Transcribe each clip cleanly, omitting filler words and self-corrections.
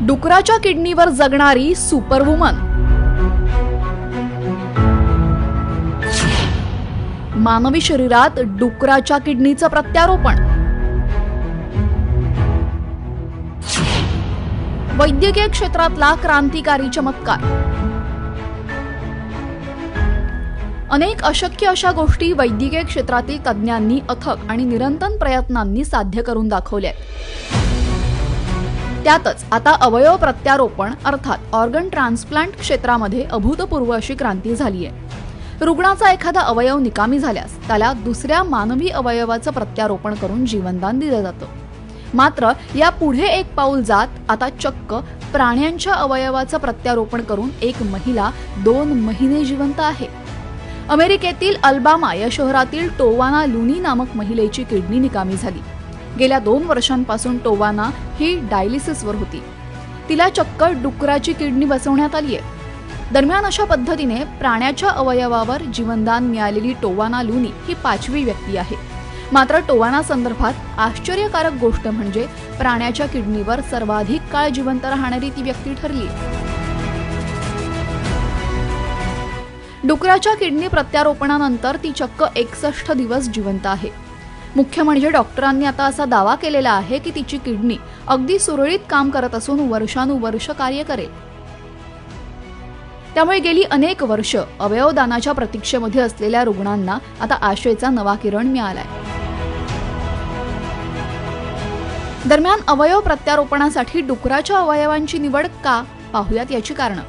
डुकराच्या किडनीवर जगणारी सुपरवुमन। मानवी शरीरात डुकराच्या किडनीचं प्रत्यारोपण। वैद्यकीय क्षेत्रातला क्रांतिकारी चमत्कार। अनेक अशक्य अशा गोष्टी वैद्यकीय क्षेत्रातील तज्ञांनी अथक आणि निरंतर प्रयत्नांनी साध्य करून दाखवल्यात। त्यातच आता अवयव प्रत्यारोपण अर्थात ऑर्गन ट्रान्सप्लांट क्षेत्रामध्ये अभूतपूर्व अशी क्रांती झाली आहे। रुग्णाचा एखादा अवयव निकामी झाल्यास त्याला दुसऱ्या मानवी अवयवाचं प्रत्यारोपण करून जीवनदान दिलं जातं। मात्र या पुढे एक पाऊल जात आता चक्क प्राण्यांच्या अवयवाचं प्रत्यारोपण करून एक महिला 2 महिने जिवंत आहे। अमेरिकेतील अल्बामा या शहरातील टोवाना लुनी नामक महिलेची किडनी निकामी झाली। गेल्या 2 वर्षांपासून टोवाना ही डायलिसिसवर होती। तिला चक्क डुकराची किडनी बसवण्यात आली आहे। दरम्यान अशा पद्धतीने प्राण्याच्या अवयवावर जीवनदान मिळालेली टोवाना लुनी ही 5वी व्यक्ती आहे। मात्र टोवाना संदर्भात आश्चर्यकारक गोष्ट म्हणजे प्राण्याच्या किडनीवर सर्वाधिक काळ जिवंत राहणारी ती व्यक्ती ठरली। डुकराच्या किडनी प्रत्यारोपणानंतर ती चक्क 61 दिवस जिवंत आहे। मुख्य म्हणजे डॉक्टरांनी आता असा दावा केलेला आहे की तिची किडनी अगदी सुरळीत काम करत असून वर्षानुवर्ष कार्य करेल। त्यामुळे गेली अनेक वर्ष अवयवदानाच्या प्रतीक्षेमध्ये असलेल्या रुग्णांना आता आशेचा नवा किरण मिळालाय। दरम्यान अवयव प्रत्यारोपणासाठी डुकराच्या अवयवांची निवड का, पाहूयात याची कारणं।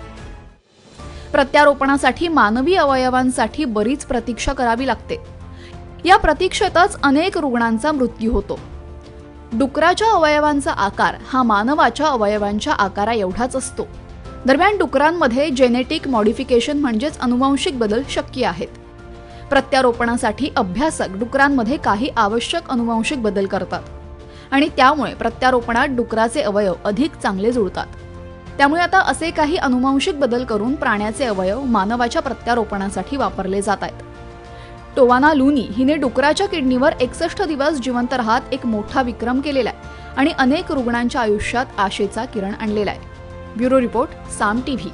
प्रत्यारोपणासाठी मानवी अवयवांसाठी बरीच प्रतीक्षा करावी लागते। या प्रतीक्षेतच अनेक रुग्णांचा मृत्यू होतो। डुकराच्या अवयवांचा आकार हा मानवाच्या अवयवांच्या आकारा एवढाच असतो। दरम्यान डुकरांमध्ये जेनेटिक मॉडिफिकेशन म्हणजेच अनुवांशिक बदल शक्य आहेत। प्रत्यारोपणासाठी अभ्यासक डुकरांमध्ये काही आवश्यक अनुवांशिक बदल करतात आणि त्यामुळे प्रत्यारोपणात डुकराचे अवयव अधिक चांगले जुळतात। त्यामुळे आता असे काही अनुवांशिक बदल करून प्राण्याचे अवयव मानवाच्या प्रत्यारोपणासाठी वापरले जात आहेत। टोवाना लुनी हिने डुकराच्या किडनीवर 61 दिवस जिवंत राहत एक मोठा विक्रम केलेला आहे आणि अनेक रुग्णांच्या आयुष्यात आशेचा किरण आणलेला आहे। ब्युरो रिपोर्ट, साम टीव्ही।